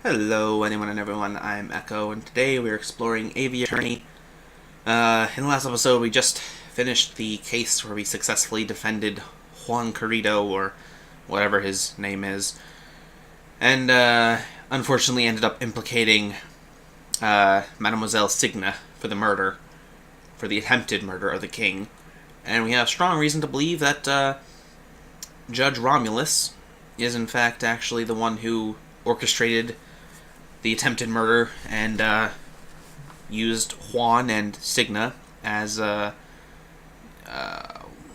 Hello, anyone and everyone, I'm Echo, and today we're exploring Aviary Attorney. In the last episode, we just finished the case where we successfully defended Juan Carrito, or whatever his name is, and unfortunately ended up implicating Mademoiselle Signa for the murder, for the attempted murder of the king. And we have strong reason to believe that Judge Romulus is in fact actually the one who orchestrated the attempted murder and used Juan and Signa as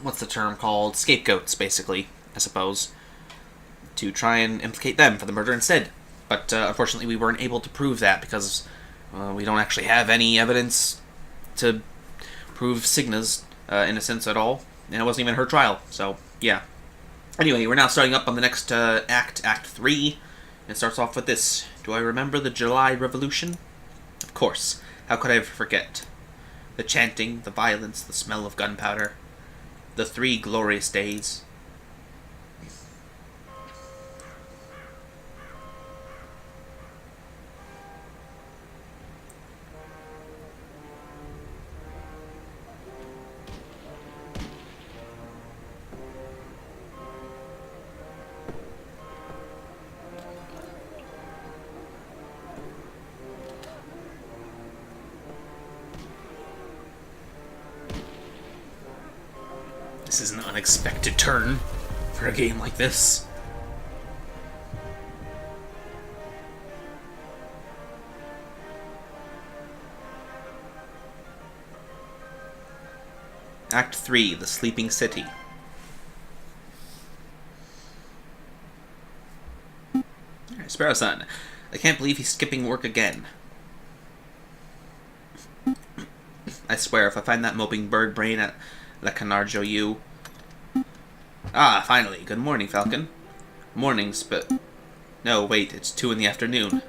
what's the term called? Scapegoats, basically, I suppose, to try and implicate them for the murder instead. But unfortunately, we weren't able to prove that because we don't actually have any evidence to prove Signa's innocence at all, and it wasn't even her trial. So yeah. Anyway, we're now starting up on the next act, Act 3. It starts off with this. Do I remember the July Revolution? Of course. How could I ever forget? The chanting, the violence, the smell of gunpowder. The 3 glorious days. This is an unexpected turn for a game like this. Act 3, The Sleeping City. Alright, Sparrowson. I can't believe he's skipping work again. I swear, if I find that moping bird brain at La Canarjo you. Ah, finally. Good morning, Falcon. Mornings, but... No, wait, it's 2 in the afternoon.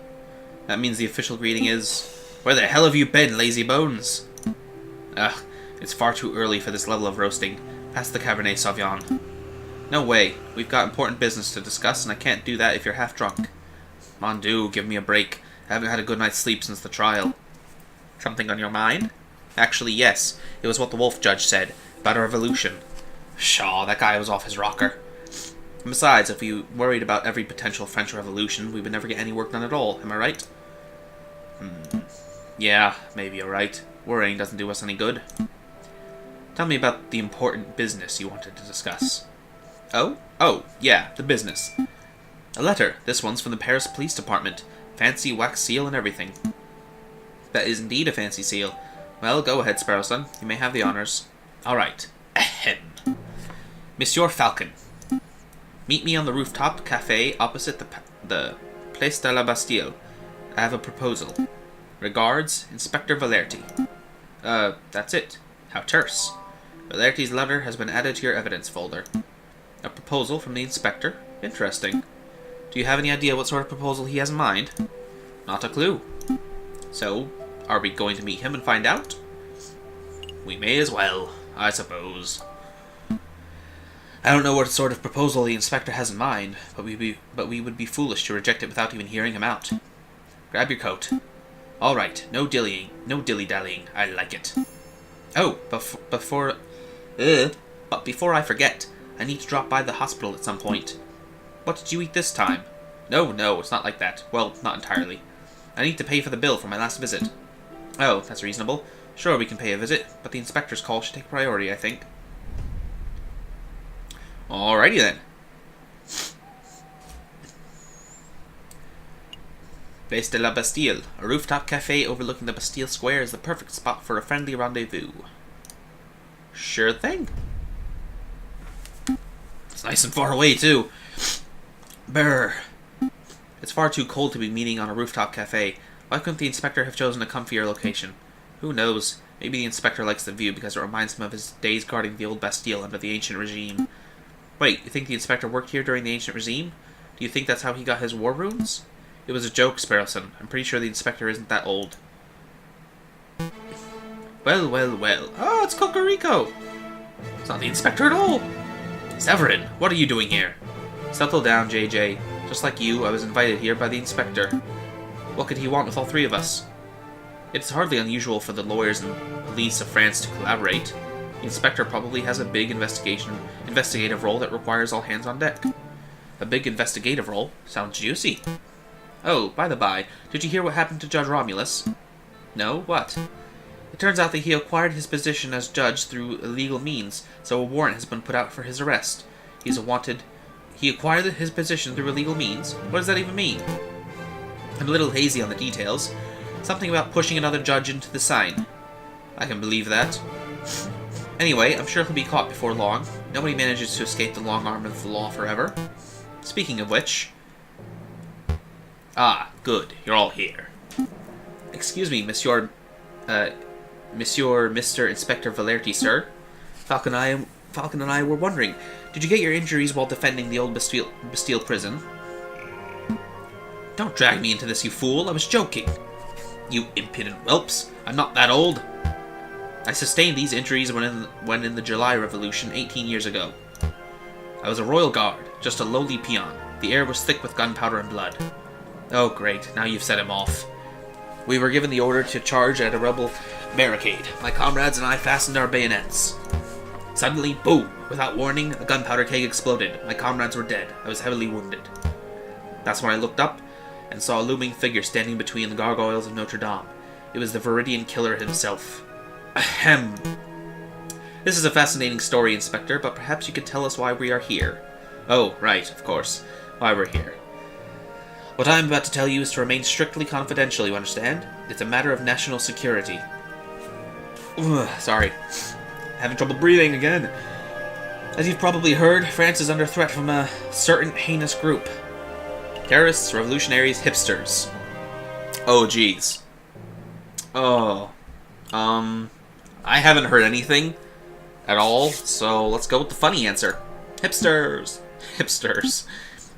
That means the official greeting is... Where the hell have you been, lazy bones? Ugh, it's far too early for this level of roasting. Pass the Cabernet Sauvignon. No way. We've got important business to discuss, and I can't do that if you're half drunk. Mon Dieu, give me a break. I haven't had a good night's sleep since the trial. Something on your mind? Actually, yes. It was what the wolf judge said. About a revolution. Pshaw, that guy was off his rocker. And besides, if we worried about every potential French revolution, we would never get any work done at all, am I right? Yeah, maybe you're right. Worrying doesn't do us any good. Tell me about the important business you wanted to discuss. Oh? Oh, yeah, the business. A letter. This one's from the Paris Police Department. Fancy wax seal and everything. That is indeed a fancy seal. Well, go ahead, Sparrowson. You may have the honors. All right. Ahem. Monsieur Falcon. Meet me on the rooftop cafe opposite the Place de la Bastille. I have a proposal. Regards, Inspector Volerti. That's it. How terse. Volerti's letter has been added to your evidence folder. A proposal from the inspector? Interesting. Do you have any idea what sort of proposal he has in mind? Not a clue. So, are we going to meet him and find out? We may as well, I suppose. I don't know what sort of proposal the inspector has in mind, but we would be foolish to reject it without even hearing him out. Grab your coat. All right, no dilly-dallying. I like it. Oh, but before I forget, I need to drop by the hospital at some point. What did you eat this time? No, it's not like that. Well, not entirely. I need to pay for the bill for my last visit. Oh, that's reasonable. Sure, we can pay a visit, but the inspector's call should take priority, I think. Alrighty then. Place de la Bastille, a rooftop cafe overlooking the Bastille Square, is the perfect spot for a friendly rendezvous. Sure thing. It's nice and far away, too. Brr. It's far too cold to be meeting on a rooftop cafe. Why couldn't the inspector have chosen a comfier location? Who knows? Maybe the inspector likes the view because it reminds him of his days guarding the old Bastille under the ancient regime. Wait, you think the inspector worked here during the ancient regime? Do you think that's how he got his war runes? It was a joke, Sparrowson. I'm pretty sure the inspector isn't that old. Well. Oh, it's Cocorico! It's not the inspector at all! Severin, what are you doing here? Settle down, Jayjay. Just like you, I was invited here by the inspector. What could he want with all three of us? It's hardly unusual for the lawyers and police of France to collaborate. The inspector probably has a big investigative role that requires all hands on deck. A big investigative role? Sounds juicy. Oh, by the by, did you hear what happened to Judge Romulus? No? What? It turns out that he acquired his position as judge through illegal means, so a warrant has been put out for his arrest. He's a wanted... He acquired his position through illegal means? What does that even mean? I'm a little hazy on the details. Something about pushing another judge into the sign. I can believe that. Anyway, I'm sure he'll be caught before long. Nobody manages to escape the long arm of the law forever. Speaking of which... Ah, good. You're all here. Excuse me, Mr. Inspector Volerti, sir. Falcon and I were wondering, did you get your injuries while defending the old Bastille prison? Don't drag me into this, you fool. I was joking. You impudent whelps. I'm not that old. I sustained these injuries when in the July Revolution 18 years ago. I was a royal guard, just a lowly peon. The air was thick with gunpowder and blood. Oh, great. Now you've set him off. We were given the order to charge at a rebel barricade. My comrades and I fastened our bayonets. Suddenly, boom! Without warning, a gunpowder keg exploded. My comrades were dead. I was heavily wounded. That's when I looked up and saw a looming figure standing between the gargoyles of Notre Dame. It was the Viridian killer himself. Ahem. This is a fascinating story, Inspector, but perhaps you could tell us why we are here. Oh, right, of course. Why we're here. What I'm about to tell you is to remain strictly confidential, you understand? It's a matter of national security. Sorry. Having trouble breathing again. As you've probably heard, France is under threat from a certain heinous group. Terrorists, revolutionaries, hipsters. Oh, jeez. Oh. I haven't heard anything at all, so let's go with the funny answer. Hipsters. Hipsters.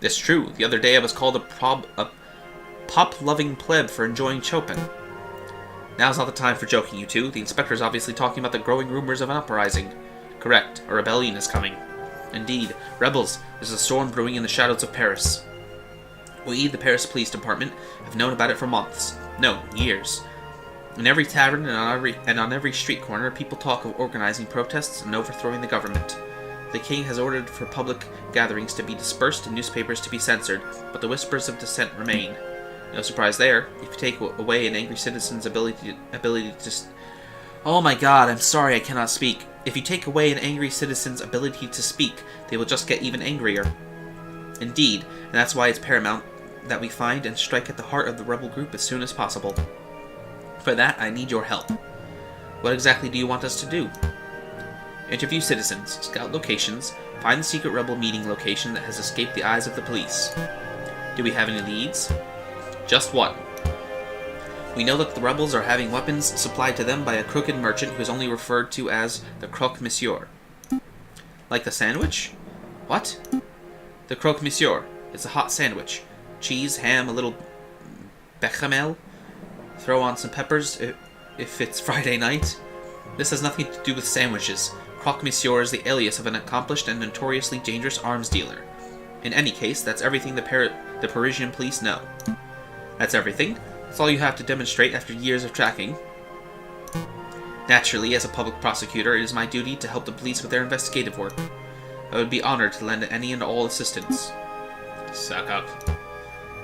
It's true. The other day I was called a pop-loving pleb for enjoying Chopin. Now's not the time for joking, you two. The inspector's obviously talking about the growing rumors of an uprising. Correct. A rebellion is coming. Indeed. Rebels. There's a storm brewing in the shadows of Paris. We, the Paris Police Department, have known about it for months. No, years. In every tavern and on every street corner, people talk of organizing protests and overthrowing the government. The king has ordered for public gatherings to be dispersed and newspapers to be censored, but the whispers of dissent remain. No surprise there. If you take away an angry citizen's ability to... Oh my god, I'm sorry I cannot speak. If you take away an angry citizen's ability to speak, they will just get even angrier. Indeed, and that's why it's paramount that we find and strike at the heart of the rebel group as soon as possible. For that, I need your help. What exactly do you want us to do? Interview citizens, scout locations, find the secret rebel meeting location that has escaped the eyes of the police. Do we have any leads? Just one. We know that the rebels are having weapons supplied to them by a crooked merchant who is only referred to as the croque monsieur. Like the sandwich? What? The croque monsieur. It's a hot sandwich. Cheese, ham, a little bechamel. Throw on some peppers if it's Friday night. This has nothing to do with sandwiches. Croque monsieur is the alias of an accomplished and notoriously dangerous arms dealer. In any case, that's everything the Parisian police know. That's everything? That's all you have to demonstrate after years of tracking? Naturally, as a public prosecutor, it is my duty to help the police with their investigative work. I would be honored to lend any and all assistance. Suck up.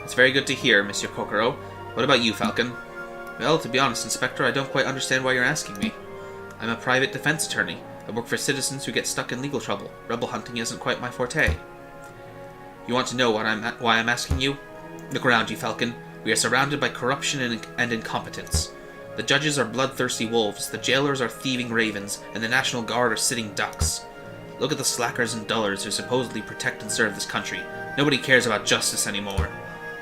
It's very good to hear, Monsieur Coquereau. What about you, Falcon? Well, to be honest, Inspector, I don't quite understand why you're asking me. I'm a private defense attorney. I work for citizens who get stuck in legal trouble. Rebel hunting isn't quite my forte. You want to know why I'm asking you? Look around you, Falcon. We are surrounded by corruption and incompetence. The judges are bloodthirsty wolves, the jailers are thieving ravens, and the National Guard are sitting ducks. Look at the slackers and dullards who supposedly protect and serve this country. Nobody cares about justice anymore.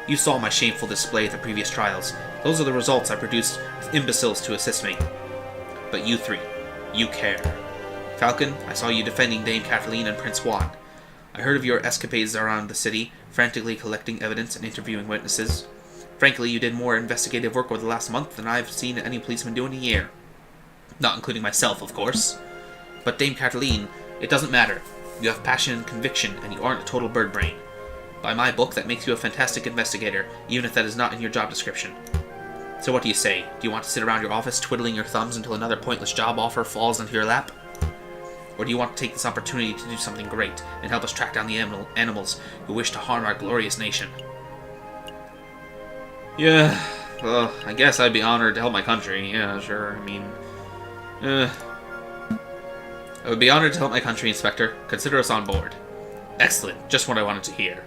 You saw my shameful display at the previous trials. Those are the results I produced with imbeciles to assist me. But you three, you care. Falcon, I saw you defending Dame Kathleen and Prince Juan. I heard of your escapades around the city, frantically collecting evidence and interviewing witnesses. Frankly, you did more investigative work over the last month than I've seen any policeman do in a year. Not including myself, of course. But Dame Kathleen, it doesn't matter. You have passion and conviction, and you aren't a total bird brain. By my book, that makes you a fantastic investigator, even if that is not in your job description. So what do you say? Do you want to sit around your office twiddling your thumbs until another pointless job offer falls into your lap? Or do you want to take this opportunity to do something great and help us track down the animals who wish to harm our glorious nation? Yeah, well, I guess I'd be honored to help my country. Yeah, sure, I mean... I would be honored to help my country, Inspector. Consider us on board. Excellent, just what I wanted to hear.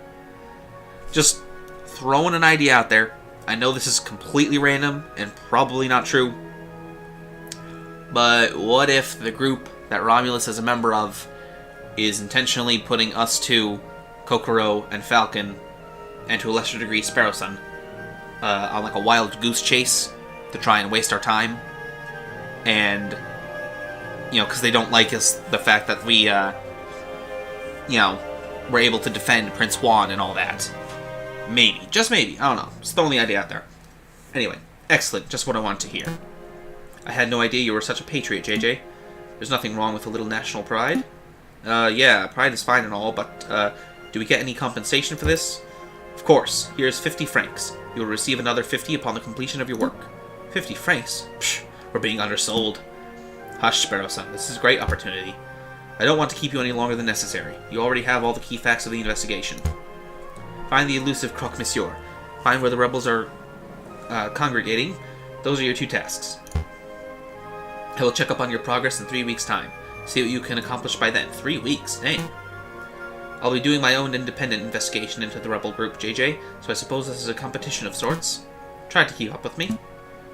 Just throwing an idea out there. I know this is completely random and probably not true. But what if the group that Romulus is a member of is intentionally putting us two, Kokoro and Falcon, and to a lesser degree Sparrowson, on like a wild goose chase to try and waste our time? And, you know, because they don't like us, the fact that we, you know, were able to defend Prince Juan and all that. Maybe. Just maybe. I don't know. Just throwing the idea out there. Anyway, excellent. Just what I wanted to hear. I had no idea you were such a patriot, Jayjay. There's nothing wrong with a little national pride. Yeah, pride is fine and all, but, do we get any compensation for this? Of course. Here's 50 francs. You will receive another 50 upon the completion of your work. 50 francs? Psh, we're being undersold. Hush, Sparrowson. This is a great opportunity. I don't want to keep you any longer than necessary. You already have all the key facts of the investigation. Find the elusive croque-monsieur. Find where the rebels are congregating. Those are your two tasks. I will check up on your progress in 3 weeks' time. See what you can accomplish by then. 3 weeks? Dang. I'll be doing my own independent investigation into the rebel group, Jayjay, so I suppose this is a competition of sorts. Try to keep up with me.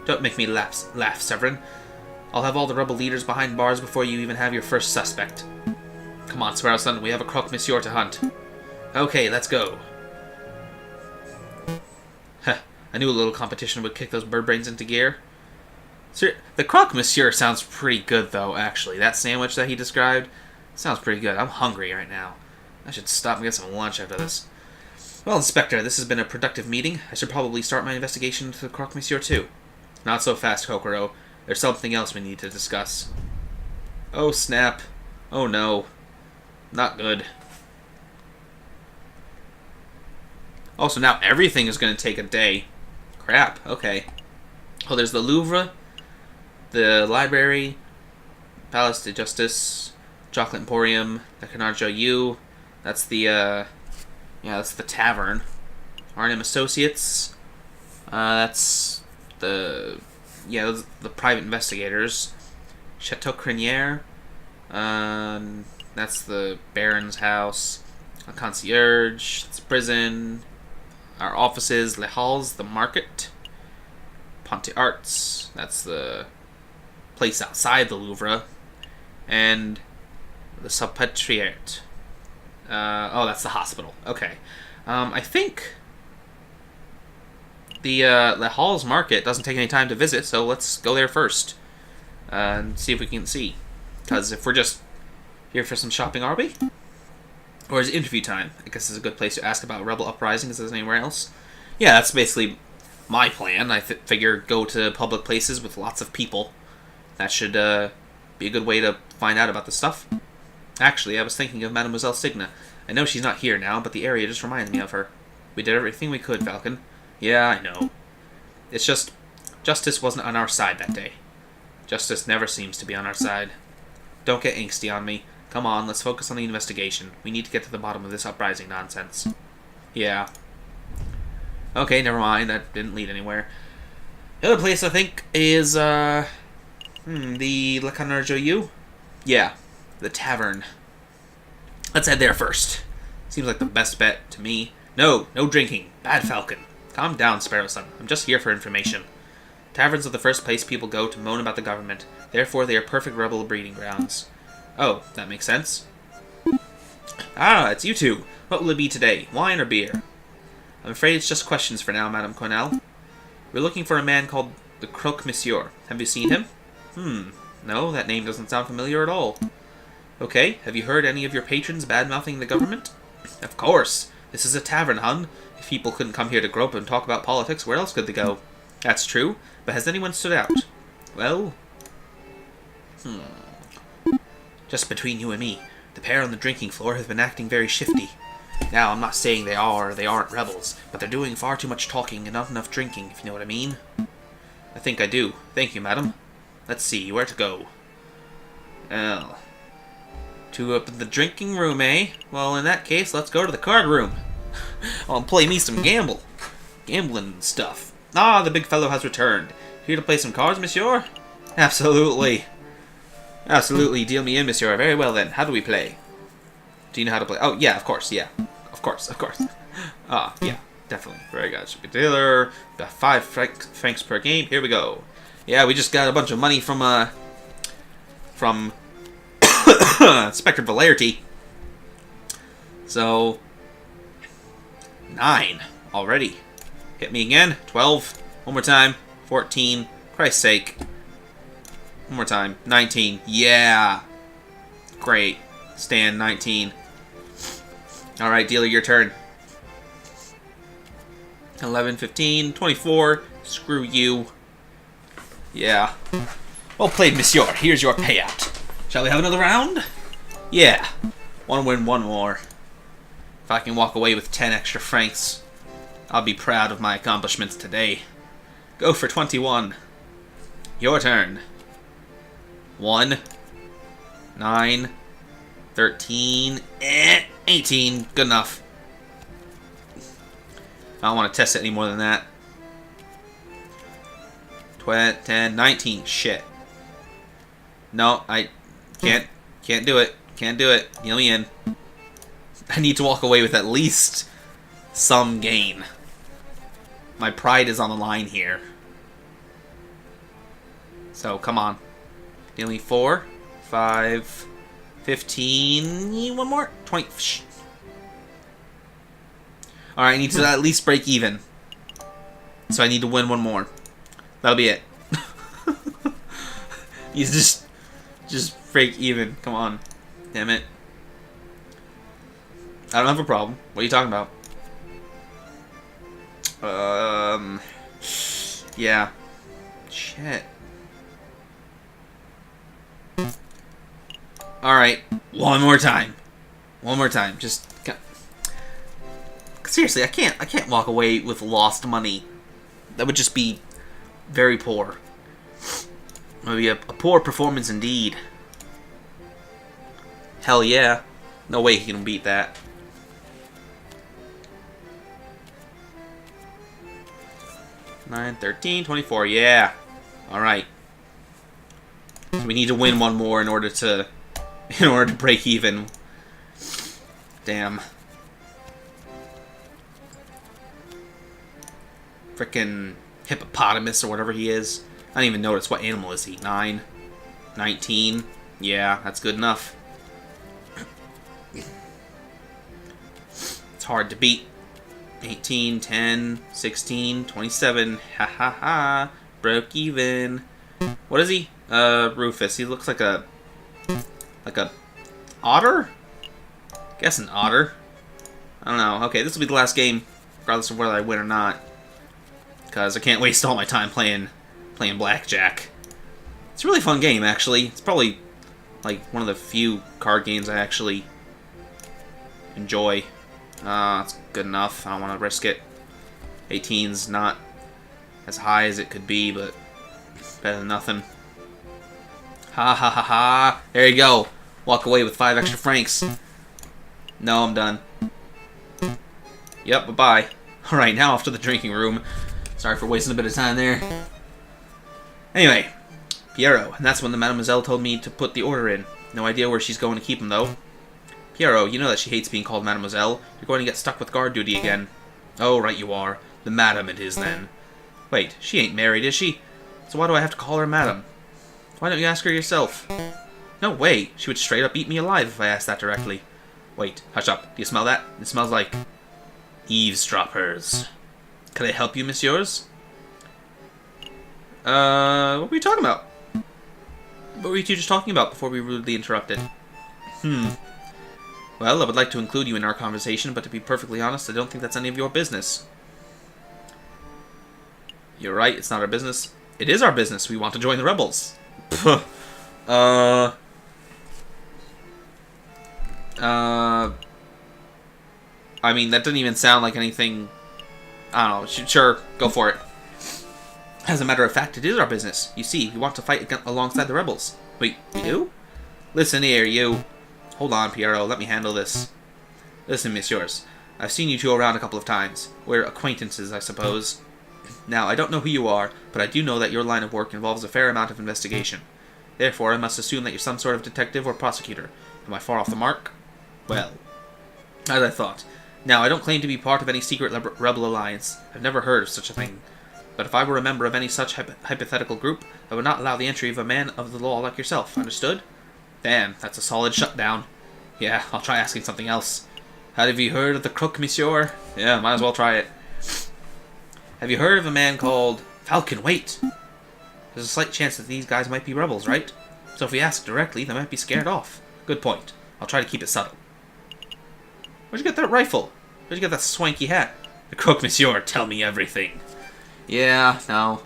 Don't make me laugh, Severin. I'll have all the rebel leaders behind bars before you even have your first suspect. Come on, Sparrowson, we have a croque-monsieur to hunt. Okay, let's go. Heh, I knew a little competition would kick those bird brains into gear. The croque-monsieur sounds pretty good, though, actually. That sandwich that he described sounds pretty good. I'm hungry right now. I should stop and get some lunch after this. Well, Inspector, this has been a productive meeting. I should probably start my investigation into the croque-monsieur, too. Not so fast, Kokoro. There's something else we need to discuss. Oh, snap. Oh, no. Not good. Oh, so now everything is going to take a day. Crap, okay. Oh, there's the Louvre, the library, Palace de Justice, Chocolate Emporium, the Canarjo U. That's the, yeah, that's the tavern. Arnhem Associates. That's the, yeah, those, the private investigators. Chateau Criniere. That's the Baron's house. A concierge. It's prison. Our offices. Les Halles, the market. Ponte Arts. That's the place outside the Louvre. And the Salpêtrière. Oh, that's the hospital. Okay. I think the Les Halles market doesn't take any time to visit, so let's go there first. And see if we can see. Because if we're just here for some shopping, are we? Or is it interview time? I guess it's a good place to ask about rebel uprisings as anywhere else. Yeah, that's basically my plan. I figure go to public places with lots of people. That should be a good way to find out about the stuff. Actually, I was thinking of Mademoiselle Signa. I know she's not here now, but the area just reminds me of her. We did everything we could, Falcon. Yeah, I know. It's just, justice wasn't on our side that day. Justice never seems to be on our side. Don't get angsty on me. Come on, let's focus on the investigation. We need to get to the bottom of this uprising nonsense. Yeah. Okay, never mind. That didn't lead anywhere. The other place, I think, is, the Le Canarjo U? Yeah, the tavern. Let's head there first. Seems like the best bet to me. No drinking. Bad Falcon. Calm down, Sparrowson. I'm just here for information. Taverns are the first place people go to moan about the government. Therefore, they are perfect rebel breeding grounds. Oh, that makes sense. Ah, it's you two. What will it be today? Wine or beer? I'm afraid it's just questions for now, Madame Cornell. We're looking for a man called the Croque-Monsieur. Have you seen him? No, that name doesn't sound familiar at all. Okay, have you heard any of your patrons bad-mouthing the government? Of course. This is a tavern, hun. If people couldn't come here to grope and talk about politics, where else could they go? That's true, but has anyone stood out? Well... Just between you and me, the pair on the drinking floor have been acting very shifty. Now, I'm not saying they are or they aren't rebels, but they're doing far too much talking and not enough drinking, if you know what I mean. I think I do. Thank you, madam. Let's see, where to go? Well, to up in the drinking room, eh? Well, in that case, let's go to the card room. I'll play me some gambling and stuff. Ah, the big fellow has returned. Here to play some cards, monsieur? Absolutely. Absolutely, deal me in, monsieur. Very well then, how do we play? Do you know how to play? Oh, yeah, of course, yeah. Of course. Ah, yeah, definitely. Very good. Super dealer. Got 5 francs per game. Here we go. Yeah, we just got a bunch of money from Juste Volerti. So, 9 already. Hit me again. 12. One more time. 14. Christ's sake. One more time. 19. Yeah. Great. Stand 19. Alright, dealer, your turn. 11, 15, 24. Screw you. Yeah. Well played, monsieur. Here's your payout. Shall we have another round? Yeah. Want to win one more. If I can walk away with 10 extra francs, I'll be proud of my accomplishments today. Go for 21. Your turn. 1, 9, 13, 18. Good enough. I don't want to test it any more than that. 20, 10, 19. Shit. No, I can't do it. Can't do it. Deal me in. I need to walk away with at least some gain. My pride is on the line here. So, come on. Deal me 4, 5, 15, one more? 20. Alright, I need to at least break even. So I need to win one more. That'll be it. You just break even. Come on. Damn it. I don't have a problem. What are you talking about? Yeah. Shit. Alright. One more time. One more time. Just... Seriously, I can't walk away with lost money. That would just be very poor. It would be a poor performance indeed. Hell yeah. No way he can beat that. Nine, 13, 24, yeah. Alright. So we need to win one more in order to break even. Damn. Frickin' hippopotamus or whatever he is. I didn't even notice what animal is he. 9, 19. Yeah, that's good enough. It's hard to beat. 18, 10, 16, 27. Ha ha ha. Broke even. What is he? Rufus. He looks like a otter? Guess an otter. I don't know. Okay, this will be the last game, regardless of whether I win or not. Because I can't waste all my time playing blackjack. It's a really fun game, actually. It's probably like one of the few card games I actually enjoy. It's good enough. I don't want to risk it. 18's not as high as it could be, but better than nothing. Ha ha ha ha. There you go. Walk away with 5 extra francs. No, I'm done. Yep, bye-bye. Alright, now off to the drinking room. Sorry for wasting a bit of time there. Anyway, Pierrot, and that's when the Mademoiselle told me to put the order in. No idea where she's going to keep him, though. Pierrot, you know that she hates being called Mademoiselle. You're going to get stuck with guard duty again. Oh, right you are. The Madam it is, then. Wait, she ain't married, is she? So why do I have to call her Madam? Why don't you ask her yourself? No way. She would straight up eat me alive if I asked that directly. Wait, hush up. Do you smell that? It smells like eavesdroppers. Can I help you, messieurs? What were you talking about? What were you two just talking about before we rudely interrupted? Well, I would like to include you in our conversation, but to be perfectly honest, I don't think that's any of your business. You're right, it's not our business. It is our business. We want to join the rebels. I mean, that didn't even sound like anything... I don't know. Sure, go for it. As a matter of fact, it is our business. You see, we want to fight alongside the rebels. Wait, we do? Listen here, you. Hold on, Piero. Let me handle this. Listen, messieurs. I've seen you two around a couple of times. We're acquaintances, I suppose. Now, I don't know who you are, but I do know that your line of work involves a fair amount of investigation. Therefore, I must assume that you're some sort of detective or prosecutor. Am I far off the mark? Well, as I thought. Now, I don't claim to be part of any secret rebel alliance. I've never heard of such a thing. But if I were a member of any such hypothetical group, I would not allow the entry of a man of the law like yourself. Understood? Damn, that's a solid shutdown. Yeah, I'll try asking something else. Have you heard of the crook, monsieur? Yeah, might as well try it. Have you heard of a man called... Falcon, wait! There's a slight chance that these guys might be rebels, right? So if we ask directly, they might be scared off. Good point. I'll try to keep it subtle. Where'd you get that rifle? Where'd you get that swanky hat? The crook, monsieur, tell me everything. Yeah, no.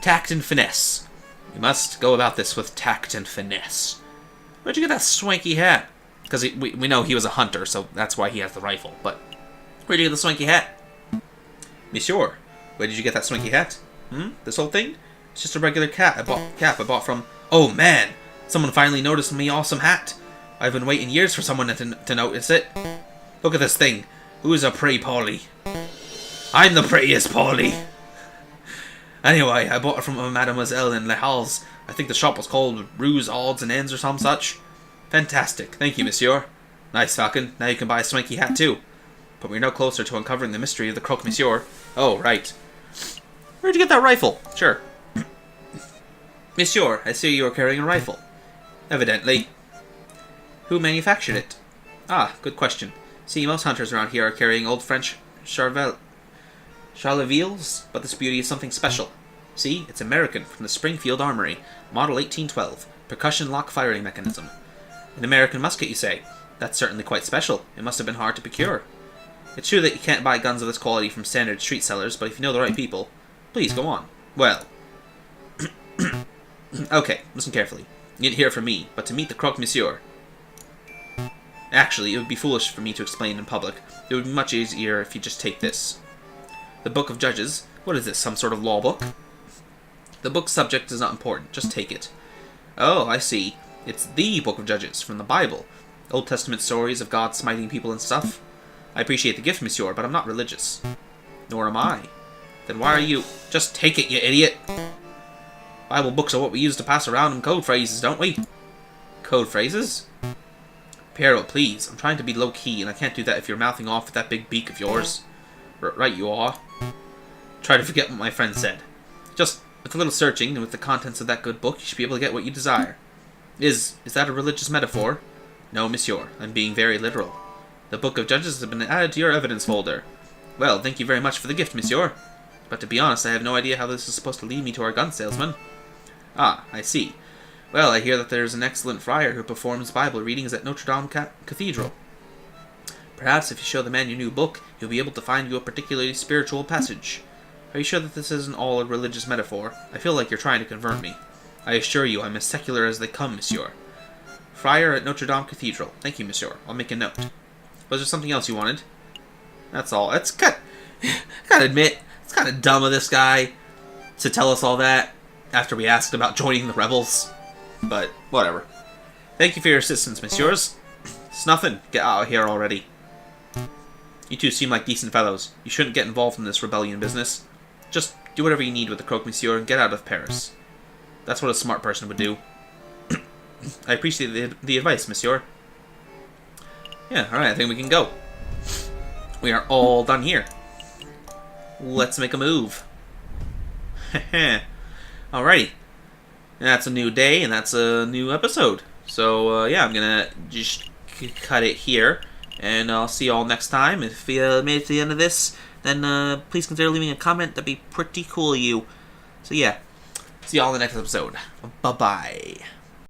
Tact and finesse. We must go about this with tact and finesse. Where'd you get that swanky hat? Because we know he was a hunter, so that's why he has the rifle. But where'd you get the swanky hat? Monsieur, where did you get that swanky hat? This whole thing? It's just a regular cap I bought from... Oh, man! Someone finally noticed my awesome hat. I've been waiting years for someone to notice it. Look at this thing. Who's a prey Polly? I'm the prettiest Polly. Anyway, I bought it from a mademoiselle in Les Halles. I think the shop was called Ruse Odds and Ends or some such. Fantastic. Thank you, monsieur. Nice, Falcon. Now you can buy a swanky hat, too. But we're no closer to uncovering the mystery of the croque monsieur. Oh, right. Where'd you get that rifle? Sure. Monsieur, I see you are carrying a rifle. Evidently. Who manufactured it? Ah, good question. See, most hunters around here are carrying old French Charlevilles, but this beauty is something special. See, it's American, from the Springfield Armory, model 1812, percussion lock firing mechanism. An American musket, you say? That's certainly quite special. It must have been hard to procure. It's true that you can't buy guns of this quality from standard street sellers, but if you know the right people... Please, go on. Well... Okay, listen carefully. You didn't hear it from me, but to meet the croque monsieur... Actually, it would be foolish for me to explain in public. It would be much easier if you just take this. The Book of Judges. What is this, some sort of law book? The book's subject is not important. Just take it. Oh, I see. It's the Book of Judges, from the Bible. Old Testament stories of God smiting people and stuff. I appreciate the gift, monsieur, but I'm not religious. Nor am I. Then why are you... Just take it, you idiot! Bible books are what we use to pass around in code phrases, don't we? Code phrases? Piero, please. I'm trying to be low-key, and I can't do that if you're mouthing off with that big beak of yours. Right you are. Try to forget what my friend said. Just, with a little searching, and with the contents of that good book, you should be able to get what you desire. Is that a religious metaphor? No, monsieur. I'm being very literal. The Book of Judges has been added to your evidence folder. Well, thank you very much for the gift, monsieur. But to be honest, I have no idea how this is supposed to lead me to our gun salesman. Ah, I see. Well, I hear that there's an excellent friar who performs Bible readings at Notre Dame Cathedral. Perhaps if you show the man your new book, he'll be able to find you a particularly spiritual passage. Are you sure that this isn't all a religious metaphor? I feel like you're trying to convert me. I assure you I'm as secular as they come, monsieur. Friar at Notre Dame Cathedral. Thank you, monsieur. I'll make a note. Was there something else you wanted? That's all. It's I gotta admit, it's kind of dumb of this guy to tell us all that after we asked about joining the rebels. But, whatever. Thank you for your assistance, messieurs. It's nothing. Get out of here already. You two seem like decent fellows. You shouldn't get involved in this rebellion business. Just do whatever you need with the croque monsieur and get out of Paris. That's what a smart person would do. I appreciate the advice, monsieur. Yeah, alright, I think we can go. We are all done here. Let's make a move. Alrighty. That's a new day, and that's a new episode. So, yeah, I'm gonna just cut it here. And I'll see you all next time. If you made it to the end of this, then please consider leaving a comment. That'd be pretty cool of you. So, yeah. See you all in the next episode. Bye-bye.